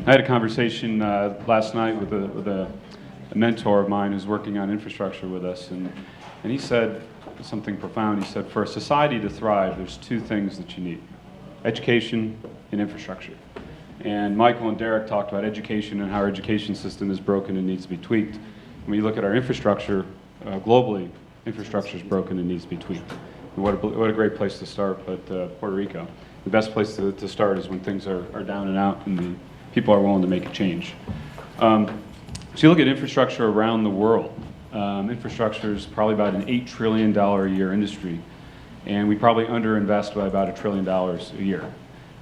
I had a conversation last night with a mentor of mine who's working on infrastructure with us, and he said something profound. He said, for a society to thrive, there's two things that you need: education and infrastructure. And Michael and Derek talked about education and how our education system is broken and needs to be tweaked. When you look at our infrastructure, globally, infrastructure is broken and needs to be tweaked. And what a great place to start, but Puerto Rico. The best place to start is when things are down and out and the people are willing to make a change. So you look at infrastructure around the world. Infrastructure is probably about an $8 trillion a year industry, and we probably underinvest by about $1 trillion a year.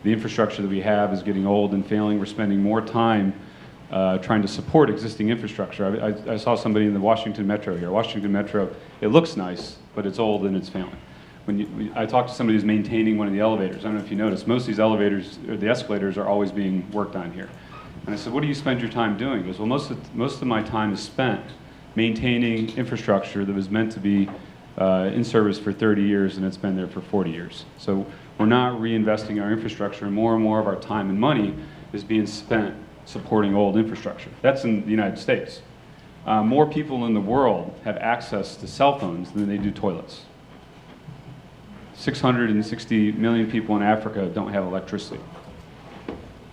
The infrastructure that we have is getting old and failing. We're spending more time trying to support existing infrastructure. I saw somebody in the Washington Metro here. Washington Metro, it looks nice, but it's old and it's failing. I talked to somebody who's maintaining one of the elevators. I don't know if you noticed, most of these elevators, or the escalators, are always being worked on here. And I said, what do you spend your time doing? He goes, well, most of my time is spent maintaining infrastructure that was meant to be in service for 30 years, and it's been there for 40 years. So we're not reinvesting our infrastructure, and more of our time and money is being spent supporting old infrastructure. That's in the United States. More people in the world have access to cell phones than they do toilets. 660 million people in Africa don't have electricity.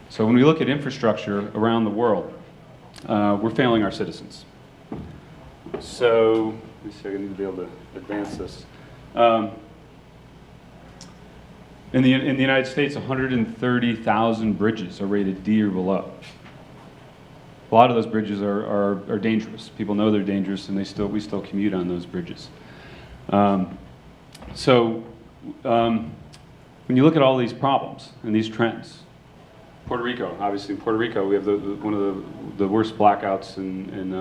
So when we look at infrastructure around the world, we're failing our citizens. So, let me see, I need to be able to advance this. In the United States, 130,000 bridges are rated D or below. A lot of those bridges are dangerous. People know they're dangerous, and we still commute on those bridges. When you look at all these problems and these trends, Puerto Rico, obviously in Puerto Rico, we have one of the worst blackouts in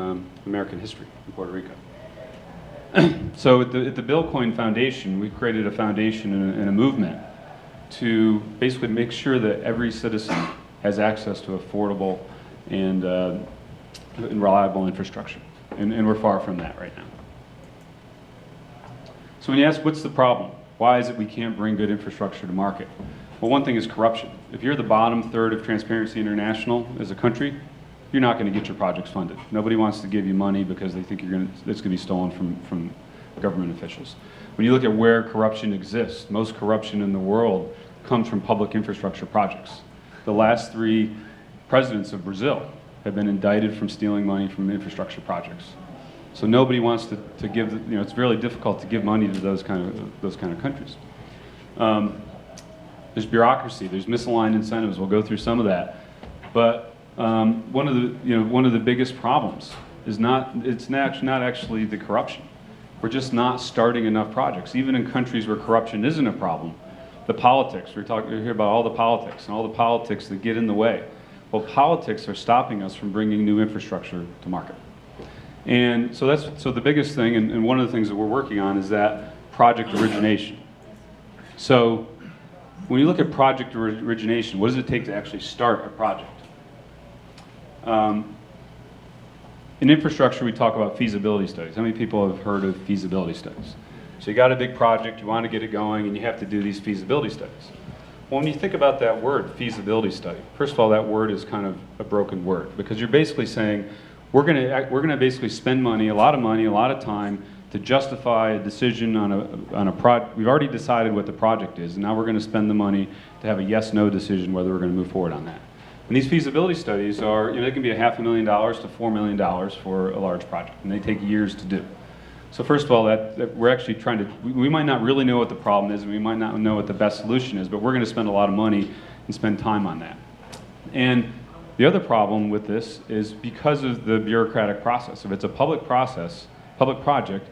American history in Puerto Rico. So at the BuildCoin Foundation, we created a foundation and a movement to basically make sure that every citizen has access to affordable and reliable infrastructure. And we're far from that right now. So when you ask, what's the problem? Why is it we can't bring good infrastructure to market? Well, one thing is corruption. If you're the bottom third of Transparency International as a country, you're not going to get your projects funded. Nobody wants to give you money because they think it's going to be stolen from government officials. When you look at where corruption exists, most corruption in the world comes from public infrastructure projects. The last 3 presidents of Brazil have been indicted from stealing money from infrastructure projects. So nobody wants to give, it's really difficult to give money to those kind of countries. There's bureaucracy, there's misaligned incentives. We'll go through some of that. But one of the biggest problems is not actually the corruption. We're just not starting enough projects. Even in countries where corruption isn't a problem, the politics, we hear about all the politics and all the politics that get in the way. Well, politics are stopping us from bringing new infrastructure to market. And so the biggest thing, and one of the things that we're working on, is that project origination. So when you look at project origination, what does it take to actually start a project? In infrastructure, we talk about feasibility studies. How many people have heard of feasibility studies? So you got a big project, you want to get it going, and you have to do these feasibility studies. Well, when you think about that word, feasibility study, first of all, that word is kind of a broken word, because you're basically saying, we're going to basically spend money, a lot of time, to justify a decision on a project. We've already decided what the project is, and now we're going to spend the money to have a yes/no decision whether we're going to move forward on that. And these feasibility studies are, they can be $500,000 to $4 million for a large project, and they take years to do. So first of all, that we're actually trying to, we might not really know what the problem is, and we might not know what the best solution is, but we're going to spend a lot of money and spend time on that. And the other problem with this is because of the bureaucratic process. If it's a public process, public project,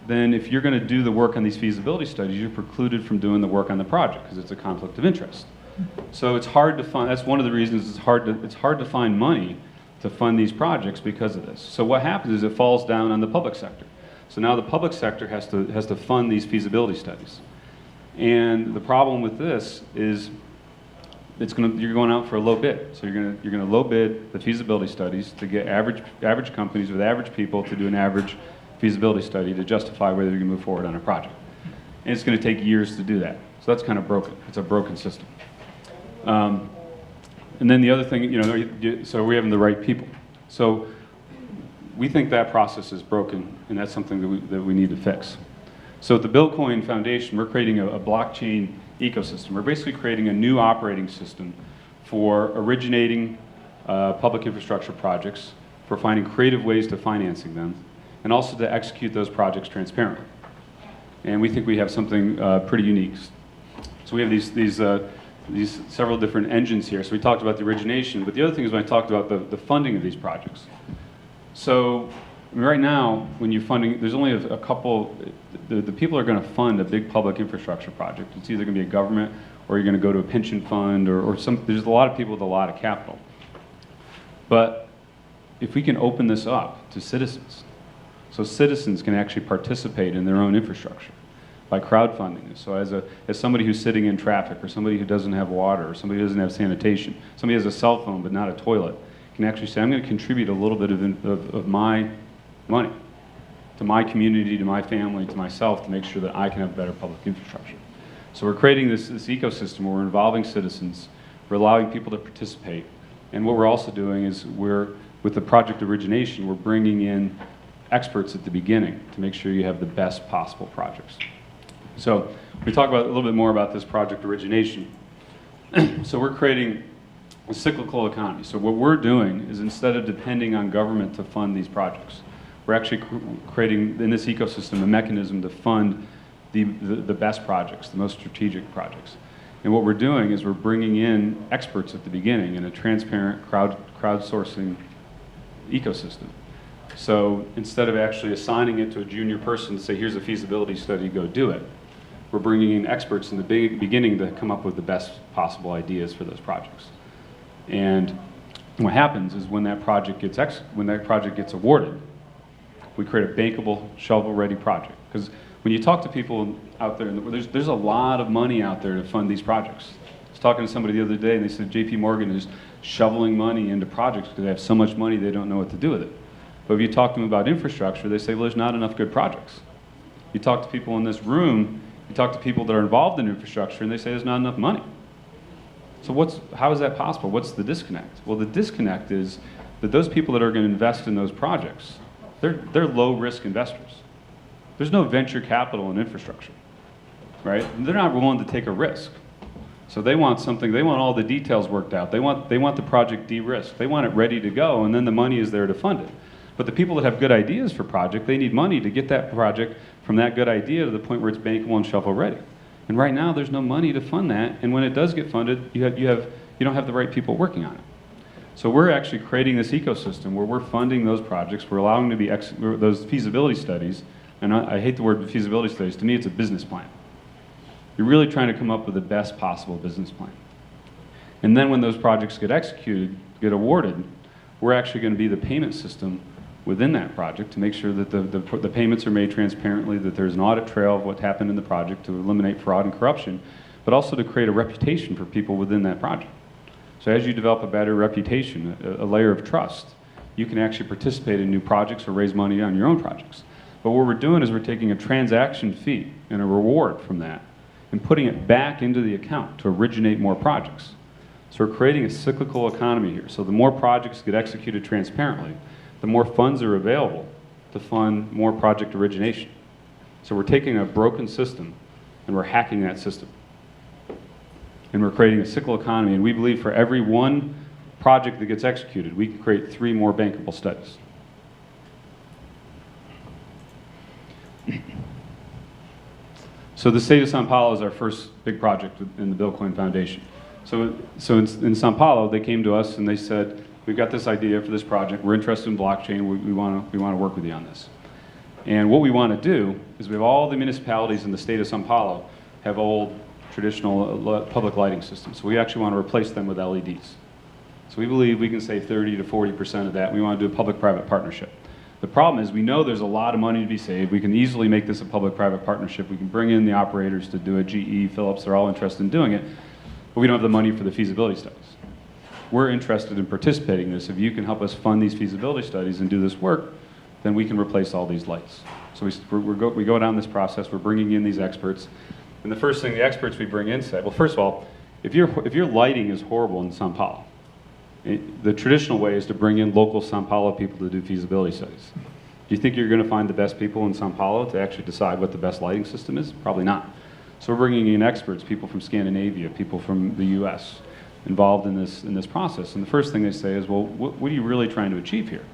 then if you're going to do the work on these feasibility studies, you're precluded from doing the work on the project because it's a conflict of interest. So it's hard to find, that's one of the reasons it's hard to find money to fund these projects because of this. So what happens is it falls down on the public sector. So now the public sector has to fund these feasibility studies. And the problem with this is you're going out for a low bid. So you're going to low bid the feasibility studies to get average companies with average people to do an average feasibility study to justify whether you can move forward on a project. And it's going to take years to do that. So that's kind of broken. It's a broken system. And then the other thing, so we're having the right people. So we think that process is broken, and that's something that we need to fix. So at the BuildCoin Foundation, we're creating a blockchain ecosystem. We're basically creating a new operating system for originating public infrastructure projects, for finding creative ways to financing them, and also to execute those projects transparently. And we think we have something pretty unique. So we have these several different engines here. So we talked about the origination, but the other thing is when I talked about the funding of these projects. So right now, when you're funding, there's only a couple, the people are going to fund a big public infrastructure project. It's either going to be a government, or you're going to go to a pension fund, or there's a lot of people with a lot of capital. But if we can open this up to citizens, so citizens can actually participate in their own infrastructure by crowdfunding this. So as somebody who's sitting in traffic, or somebody who doesn't have water, or somebody who doesn't have sanitation, somebody has a cell phone but not a toilet, can actually say, I'm going to contribute a little bit of my money to my community, to my family, to myself, to make sure that I can have better public infrastructure. So we're creating this ecosystem where we're involving citizens, we're allowing people to participate, and what we're also doing is with the project origination, we're bringing in experts at the beginning to make sure you have the best possible projects. So we talk about a little bit more about this project origination. So we're creating a cyclical economy. So what we're doing is, instead of depending on government to fund these projects, we're actually creating in this ecosystem a mechanism to fund the best projects, the most strategic projects. And what we're doing is we're bringing in experts at the beginning in a transparent crowdsourcing ecosystem. So instead of actually assigning it to a junior person to say, here's a feasibility study, go do it, we're bringing in experts in the beginning to come up with the best possible ideas for those projects. And what happens is when that project gets awarded, we create a bankable, shovel-ready project. Because when you talk to people out there, there's a lot of money out there to fund these projects. I was talking to somebody the other day, and they said JP Morgan is shoveling money into projects because they have so much money they don't know what to do with it. But if you talk to them about infrastructure, they say, well, there's not enough good projects. You talk to people in this room, you talk to people that are involved in infrastructure, and they say there's not enough money. So how is that possible? What's the disconnect? Well, the disconnect is that those people that are going to invest in those projects, they're low-risk investors. There's no venture capital in infrastructure, right? They're not willing to take a risk. So they want all the details worked out. They want the project de-risked. They want it ready to go, and then the money is there to fund it. But the people that have good ideas for project, they need money to get that project from that good idea to the point where it's bankable and shovel-ready. And right now, there's no money to fund that, and when it does get funded, you don't have the right people working on it. So we're actually creating this ecosystem where we're funding those projects, we're allowing them to be those feasibility studies, and I hate the word feasibility studies, to me it's a business plan. You're really trying to come up with the best possible business plan. And then when those projects get executed, get awarded, we're actually going to be the payment system within that project to make sure that the payments are made transparently, that there's an audit trail of what happened in the project to eliminate fraud and corruption, but also to create a reputation for people within that project. So as you develop a better reputation, a layer of trust, you can actually participate in new projects or raise money on your own projects. But what we're doing is we're taking a transaction fee and a reward from that and putting it back into the account to originate more projects. So we're creating a cyclical economy here. So the more projects get executed transparently, the more funds are available to fund more project origination. So we're taking a broken system and we're hacking that system. And we're creating a cyclical economy, and we believe for every one project that gets executed, we can create 3 more bankable studies. So the state of Sao Paulo is our first big project in the BuildCoin Foundation. So in Sao Paulo, they came to us and they said, we've got this idea for this project, we're interested in blockchain, we want to work with you on this. And what we want to do is we have all the municipalities in the state of Sao Paulo have old traditional public lighting systems. So we actually want to replace them with LEDs. So we believe we can save 30 to 40% of that. We want to do a public-private partnership. The problem is we know there's a lot of money to be saved. We can easily make this a public-private partnership. We can bring in the operators to do it. GE, Philips, they're all interested in doing it. But we don't have the money for the feasibility studies. We're interested in participating in this. If you can help us fund these feasibility studies and do this work, then we can replace all these lights. So we go down this process. We're bringing in these experts. And the first thing the experts we bring in say, well, first of all, if your lighting is horrible in Sao Paulo, The traditional way is to bring in local Sao Paulo people to do feasibility studies. Do you think you're going to find the best people in Sao Paulo to actually decide what the best lighting system is? Probably not. So we're bringing in experts, people from Scandinavia, people from the US, involved in this process. And the first thing they say is, well, what are you really trying to achieve here?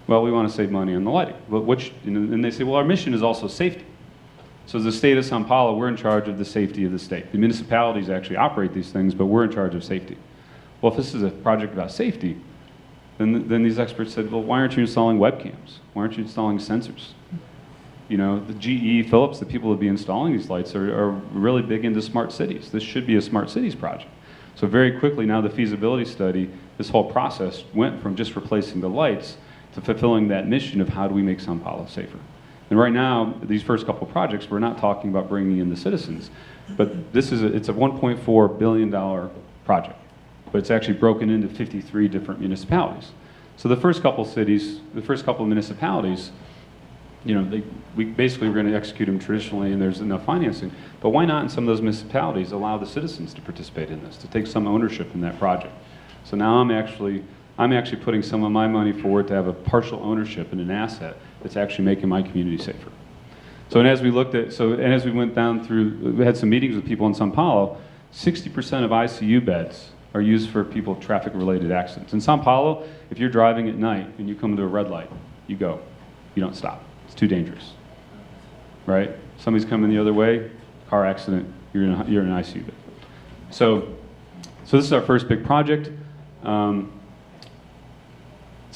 Well, we want to save money on the lighting. But and they say, well, our mission is also safety. So as the state of Sao Paulo, we're in charge of the safety of the state. The municipalities actually operate these things, but we're in charge of safety. Well, if this is a project about safety, then these experts said, well, why aren't you installing webcams? Why aren't you installing sensors? You know, the GE, Philips, the people that be installing these lights are really big into smart cities. This should be a smart cities project. So very quickly now the feasibility study, this whole process went from just replacing the lights to fulfilling that mission of how do we make Sao Paulo safer. And right now, these first couple projects, we're not talking about bringing in the citizens, but it's a $1.4 billion project, but it's actually broken into 53 different municipalities. So the first couple cities, the first couple of municipalities, you know, we basically were going to execute them traditionally and there's enough financing, but why not in some of those municipalities allow the citizens to participate in this, to take some ownership in that project? So now I'm actually putting some of my money forward to have a partial ownership in an asset that's actually making my community safer. So and as we went down through, we had some meetings with people in Sao Paulo, 60% of ICU beds are used for people with traffic-related accidents. In Sao Paulo, if you're driving at night and you come to a red light, you go. You don't stop. It's too dangerous, right? Somebody's coming the other way, car accident, you're in an ICU bed. So this is our first big project. It's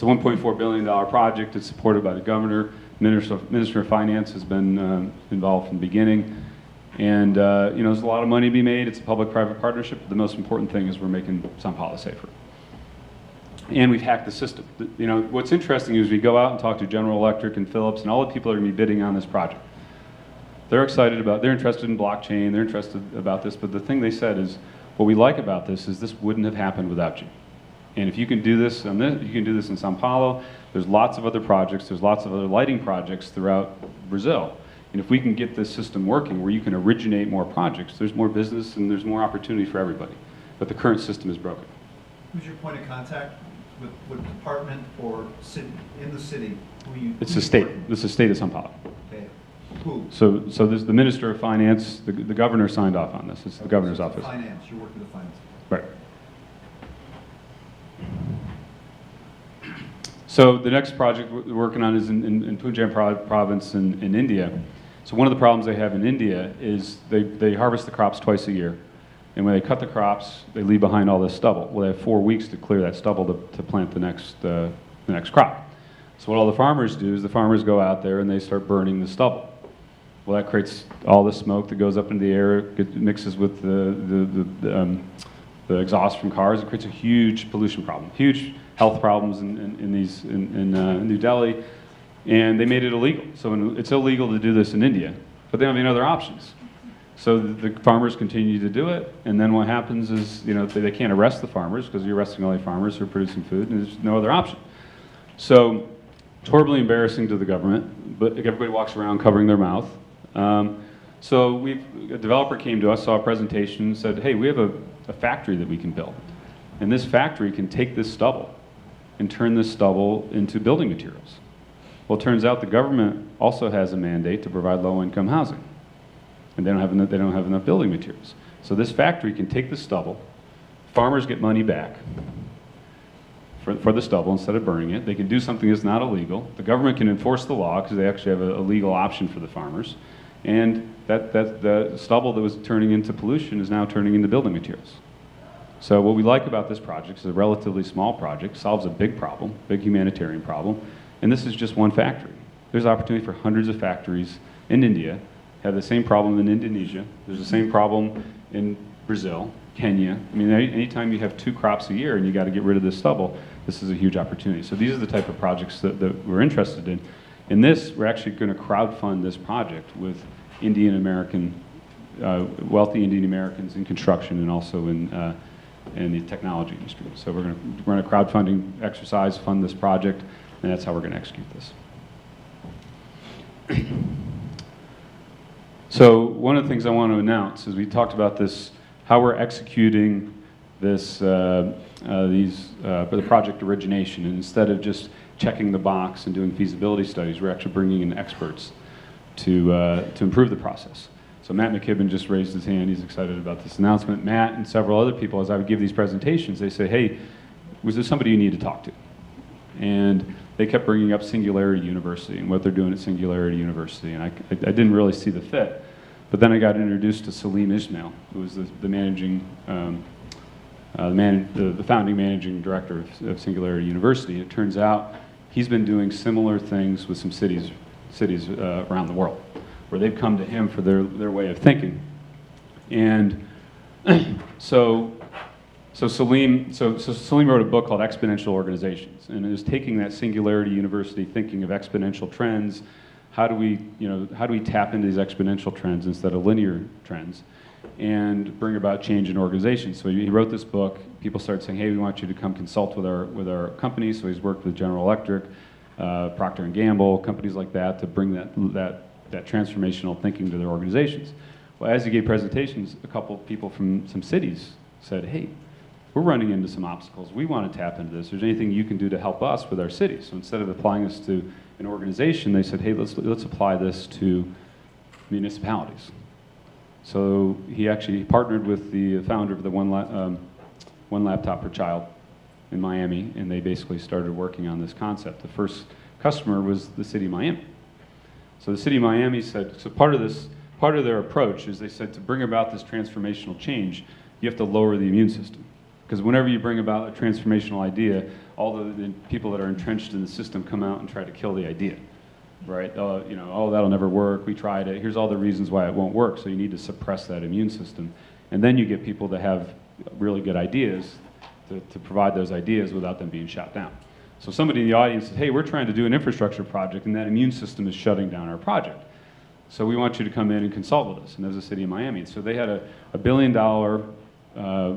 a $1.4 billion project. It's supported by the governor. Minister of Finance has been involved from the beginning. And you know, there's a lot of money to be made. It's a public-private partnership. But the most important thing is we're making Sao Paulo safer. And we've hacked the system. You know, what's interesting is we go out and talk to General Electric and Philips and all the people that are going to be bidding on this project. They're excited about, they're interested in blockchain, they're interested about this, but the thing they said is, what we like about this is this wouldn't have happened without you. And if you can do this, you can do this in Sao Paulo. There's lots of other projects. There's lots of other lighting projects throughout Brazil. And if we can get this system working where you can originate more projects, there's more business and there's more opportunity for everybody. But the current system is broken. Who's your point of contact with department or city, in the city? It's the state. It's the state of Sao Paulo. Okay. Who? So there's the Minister of Finance. The governor signed off on this. It's the governor's office. Finance. You're working with finance. Right. So the next project we're working on is in Punjab province in India. So one of the problems they have in India is they harvest the crops twice a year. And when they cut the crops, they leave behind all this stubble. Well, they have 4 weeks to clear that stubble to plant the next crop. So what all the farmers do is the farmers go out there and they start burning the stubble. Well, that creates all the smoke that goes up into the air, mixes with the exhaust from cars. It creates a huge pollution problem, huge health problems in New Delhi, and they made it illegal. So it's illegal to do this in India, but they don't have any other options. So the farmers continue to do it, and then what happens is, you know, they can't arrest the farmers because you're arresting all the farmers who are producing food, and there's no other option. So it's horribly embarrassing to the government, but everybody walks around covering their mouth. So a developer came to us, saw a presentation, and said, hey, we have a factory that we can build. And this factory can take this stubble and turn this stubble into building materials. Well, it turns out the government also has a mandate to provide low-income housing. And they don't have enough building materials. So this factory can take the stubble, farmers get money back for the stubble instead of burning it. They can do something that's not illegal. The government can enforce the law because they actually have a legal option for the farmers. And the stubble that was turning into pollution is now turning into building materials. So what we like about this project is a relatively small project, solves a big problem, big humanitarian problem, and this is just one factory. There's opportunity for hundreds of factories in India, have the same problem in Indonesia, there's the same problem in Brazil, Kenya. I mean, anytime you have 2 crops a year and you got to get rid of this stubble, this is a huge opportunity. So these are the type of projects that we're interested in. In this, we're actually going to crowdfund this project with Indian American, wealthy Indian Americans in construction and also in the technology industry. So we're going to run a crowdfunding exercise, fund this project, and that's how we're going to execute this. So one of the things I want to announce is we talked about this, how we're executing the project origination. And instead of just checking the box and doing feasibility studies, we're actually bringing in experts to improve the process. So Matt McKibben just raised his hand. He's excited about this announcement. Matt and several other people, as I would give these presentations, they say, hey, was there somebody you need to talk to? And they kept bringing up Singularity University and what they're doing at Singularity University. And I didn't really see the fit. But then I got introduced to Salim Ismail, who was the founding managing director of Singularity University. It turns out he's been doing similar things with some cities around the world, where they've come to him for their way of thinking. And so Salim wrote a book called Exponential Organizations, and it was taking that Singularity University thinking of exponential trends. How do we tap into these exponential trends instead of linear trends, and bring about change in organizations? So he wrote this book. People started saying, "Hey, we want you to come consult with our company." So he's worked with General Electric, Procter & Gamble, companies like that, to bring that transformational thinking to their organizations. Well, as he gave presentations, a couple of people from some cities said, "Hey, we're running into some obstacles. We want to tap into this. Is there anything you can do to help us with our city?" So instead of applying this to an organization, they said, "Hey, let's apply this to municipalities." So he actually partnered with the founder of the One Laptop Per Child in Miami, and they basically started working on this concept. The first customer was the city of Miami. So the city of Miami said, so part of their approach is they said, to bring about this transformational change, you have to lower the immune system. Because whenever you bring about a transformational idea, all the people that are entrenched in the system come out and try to kill the idea, right? Oh, that'll never work. We tried it. Here's all the reasons why it won't work. So you need to suppress that immune system. And then you get people that have really good ideas to provide those ideas without them being shot down. So somebody in the audience said, "Hey, we're trying to do an infrastructure project, and that immune system is shutting down our project. So we want you to come in and consult with us." And there's the city of Miami. So they had a $1 billion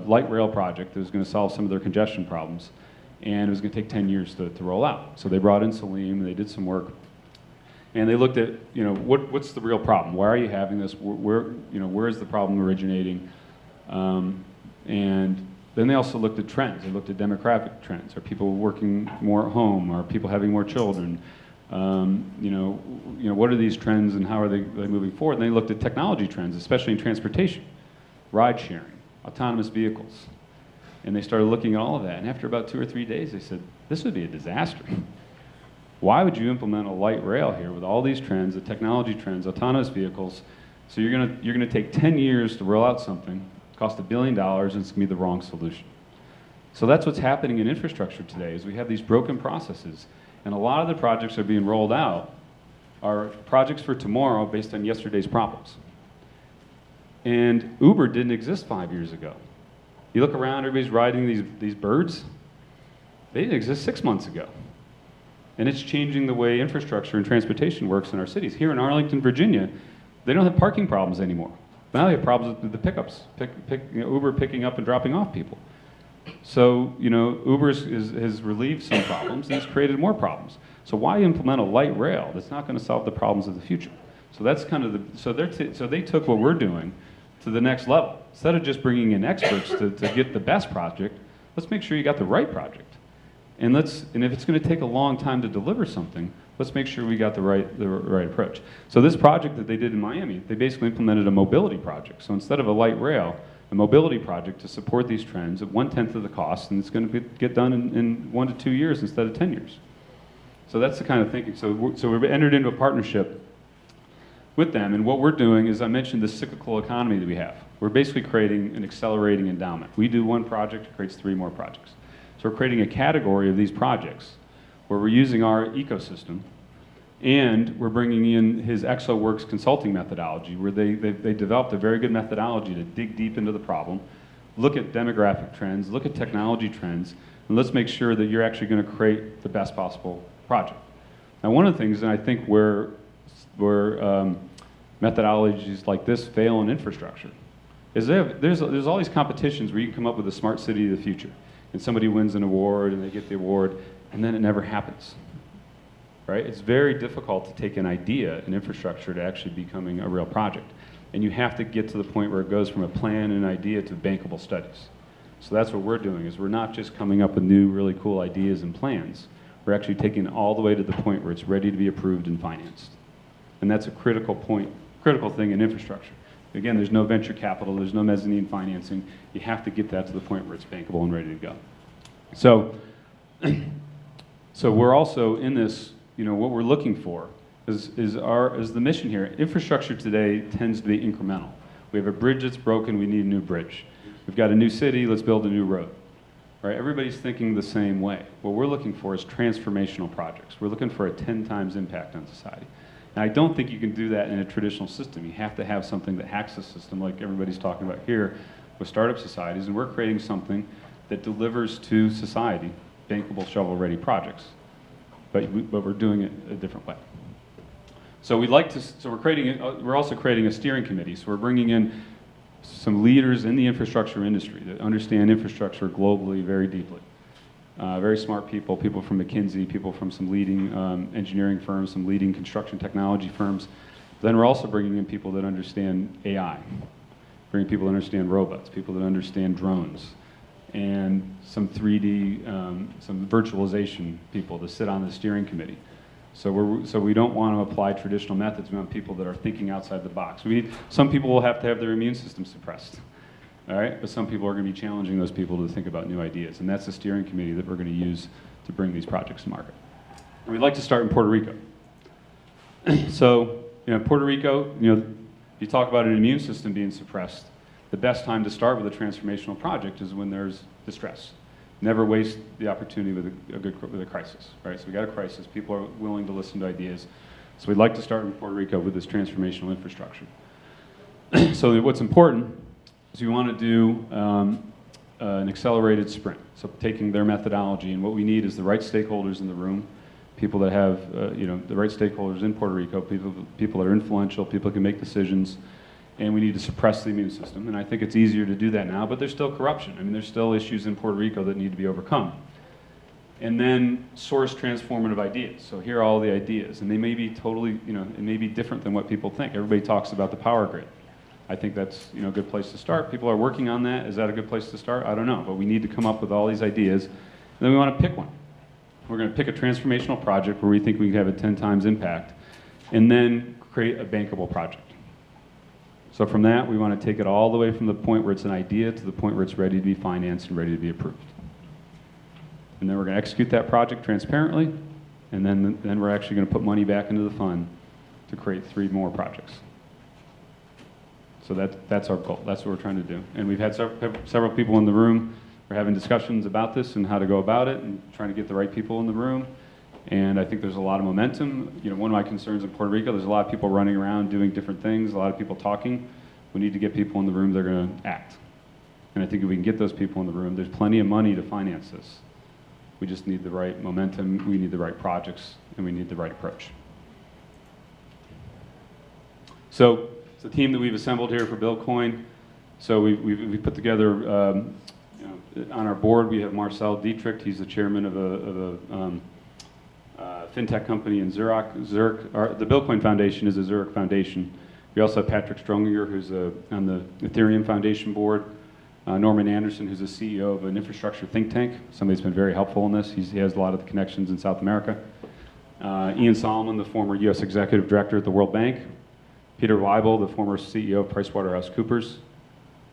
light rail project that was going to solve some of their congestion problems, and it was going to take 10 years to roll out. So they brought in Salim, and they did some work, and they looked at, what's the real problem? Why are you having this? Where is the problem originating? And then they also looked at trends. They looked at demographic trends. Are people working more at home? Are people having more children? What are these trends, and how are they moving forward? And they looked at technology trends, especially in transportation, ride sharing, autonomous vehicles. And they started looking at all of that. And after about 2 or 3 days, they said, this would be a disaster. Why would you implement a light rail here with all these trends, the technology trends, autonomous vehicles? So you're gonna take 10 years to roll out something, cost $1 billion, and it's gonna be the wrong solution. So that's what's happening in infrastructure today, is we have these broken processes. And a lot of the projects that are being rolled out are projects for tomorrow based on yesterday's problems. And Uber didn't exist 5 years ago. You look around, everybody's riding these birds. They didn't exist 6 months ago. And it's changing the way infrastructure and transportation works in our cities. Here in Arlington, Virginia, they don't have parking problems anymore. Now they have problems with the pickups, Uber picking up and dropping off people. So, Uber has relieved some problems, and it's created more problems. So why implement a light rail that's not going to solve the problems of the future? So that's kind of so they took what we're doing to the next level. Instead of just bringing in experts to get the best project, let's make sure you got the right project. And if it's going to take a long time to deliver something, let's make sure we got the right approach. So this project that they did in Miami, they basically implemented a mobility project. So instead of a light rail, a mobility project to support these trends at 1/10 of the cost, and it's going to get done in 1 to 2 years instead of 10 years. So that's the kind of thinking. So we've entered into a partnership with them, and what we're doing is, I mentioned the cyclical economy that we have. We're basically creating an accelerating endowment. We do one project, it creates 3 more projects. So we're creating a category of these projects where we're using our ecosystem, and we're bringing in his ExoWorks consulting methodology, where they developed a very good methodology to dig deep into the problem, look at demographic trends, look at technology trends, and let's make sure that you're actually going to create the best possible project. Now, one of the things, and I think where methodologies like this fail in infrastructure, is there's all these competitions where you can come up with a smart city of the future, and somebody wins an award, and they get the award, and then it never happens. Right? It's very difficult to take an idea in infrastructure to actually becoming a real project. And you have to get to the point where it goes from a plan and an idea to bankable studies. So that's what we're doing, is we're not just coming up with new, really cool ideas and plans. We're actually taking it all the way to the point where it's ready to be approved and financed. And that's a critical thing in infrastructure. Again, there's no venture capital, there's no mezzanine financing. You have to get that to the point where it's bankable and ready to go. So, so we're also in this, what we're looking for is the mission here. Infrastructure today tends to be incremental. We have a bridge that's broken, we need a new bridge. We've got a new city, let's build a new road. Right? Everybody's thinking the same way. What we're looking for is transformational projects. We're looking for a 10 times impact on society. And I don't think you can do that in a traditional system. You have to have something that hacks the system, like everybody's talking about here with startup societies, and we're creating something that delivers to society bankable, shovel-ready projects. But we're doing it a different way. So we're also creating a steering committee. So we're bringing in some leaders in the infrastructure industry that understand infrastructure globally very deeply. Very smart people, people from McKinsey, people from some leading engineering firms, some leading construction technology firms. Then we're also bringing in people that understand AI, bringing people that understand robots, people that understand drones, and some 3D, some virtualization people to sit on the steering committee. So we don't want to apply traditional methods. We want people that are thinking outside the box. Some people will have to have their immune system suppressed, all right? But some people are going to be challenging those people to think about new ideas, and that's the steering committee that we're going to use to bring these projects to market. And we'd like to start in Puerto Rico. So, Puerto Rico, you talk about an immune system being suppressed. The best time to start with a transformational project is when there's distress. Never waste the opportunity with a crisis, right? So we got a crisis. People are willing to listen to ideas. So we'd like to start in Puerto Rico with this transformational infrastructure. So what's important is we want to do an accelerated sprint. So taking their methodology, and what we need is the right stakeholders in the room, people that have, the right stakeholders in Puerto Rico, people that are influential, people that can make decisions. And we need to suppress the immune system. And I think it's easier to do that now, but there's still corruption. I mean, there's still issues in Puerto Rico that need to be overcome. And then source transformative ideas. So here are all the ideas. And they may be totally, it may be different than what people think. Everybody talks about the power grid. I think that's, a good place to start. People are working on that. Is that a good place to start? I don't know. But we need to come up with all these ideas. And then we want to pick one. We're going to pick a transformational project where we think we can have a 10 times impact. And then create a bankable project. So from that, we want to take it all the way from the point where it's an idea to the point where it's ready to be financed and ready to be approved. And then we're going to execute that project transparently, and then we're actually going to put money back into the fund to create 3 more projects. So that's our goal. That's what we're trying to do. And we've had several people in the room. We're having discussions about this and how to go about it and trying to get the right people in the room. And I think there's a lot of momentum. One of my concerns in Puerto Rico, there's a lot of people running around doing different things, a lot of people talking. We need to get people in the room that are going to act. And I think if we can get those people in the room, there's plenty of money to finance this. We just need the right momentum, we need the right projects, and we need the right approach. So it's a team that we've assembled here for BuildCoin. So we put together, on our board, we have Marcel Dietrich. He's the chairman of a fintech company in Zurich. The BuildCoin Foundation is a Zurich foundation. We also have Patrick Stronginger, who's on the Ethereum Foundation board. Norman Anderson, who's the CEO of an infrastructure think tank. Somebody who's been very helpful in this. He has a lot of the connections in South America. Ian Solomon, the former U.S. Executive Director at the World Bank. Peter Weibel, the former CEO of PricewaterhouseCoopers.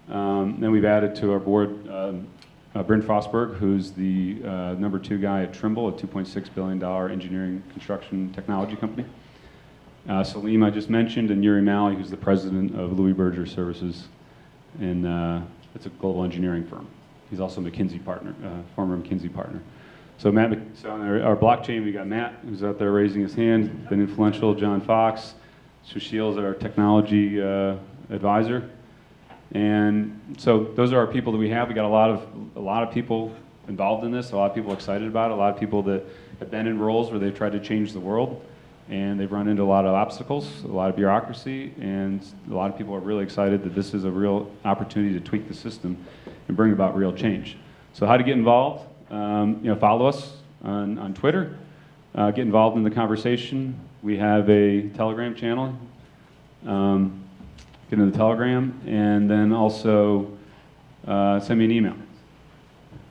Then we've added to our board Bryn Fosberg, who's the number 2 guy at Trimble, a $2.6 billion engineering construction technology company. Salim, I just mentioned, and Yuri Malley, who's the president of Louis Berger Services, and it's a global engineering firm. He's also a McKinsey partner, former McKinsey partner. So on our blockchain, we got Matt, who's out there raising his hand, been influential. John Fox, Sushil's our technology advisor. And so those are our people that we have. We got a lot of people involved in this, a lot of people excited about it, a lot of people that have been in roles where they've tried to change the world, and they've run into a lot of obstacles, a lot of bureaucracy, and a lot of people are really excited that this is a real opportunity to tweak the system and bring about real change. So how to get involved? Follow us on Twitter. Get involved in the conversation. We have a Telegram channel. Get into the Telegram, and then also send me an email.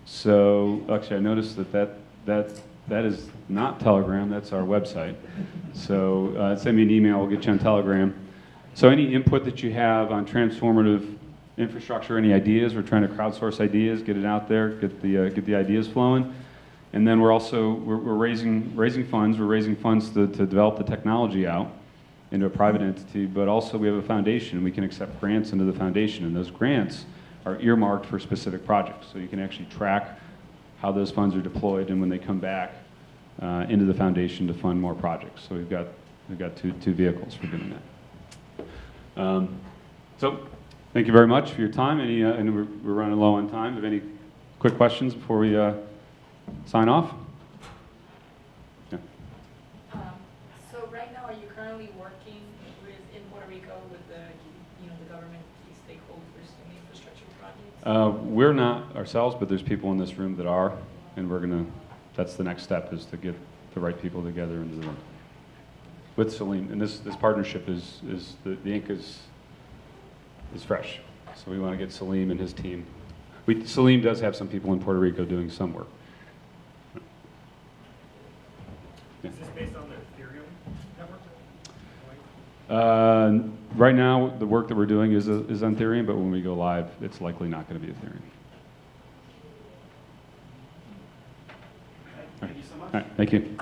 So actually, I noticed that is not Telegram. That's our website. So send me an email. We'll get you on Telegram. So any input that you have on transformative infrastructure, any ideas, we're trying to crowdsource ideas, get it out there, get the ideas flowing. And then we're also we're raising funds. We're raising funds to develop the technology out into a private entity, but also we have a foundation. We can accept grants into the foundation, and those grants are earmarked for specific projects. So you can actually track how those funds are deployed and when they come back into the foundation to fund more projects. So we've got two vehicles for doing that. So thank you very much for your time. And we're running low on time. Have any quick questions before we sign off? Yeah. So right now, are you currently working in Puerto Rico with the government, key stakeholders in the infrastructure projects? We're not ourselves, but there's people in this room that are, and that's the next step, is to get the right people together into the room. With Salim, and this partnership the ink is fresh. So we want to get Salim and his team. Salim does have some people in Puerto Rico doing some work. Yeah. Is this based on the Ethereum network? Right now, the work that we're doing is on Ethereum, but when we go live, it's likely not going to be Ethereum. Thank you so much. All right, thank you.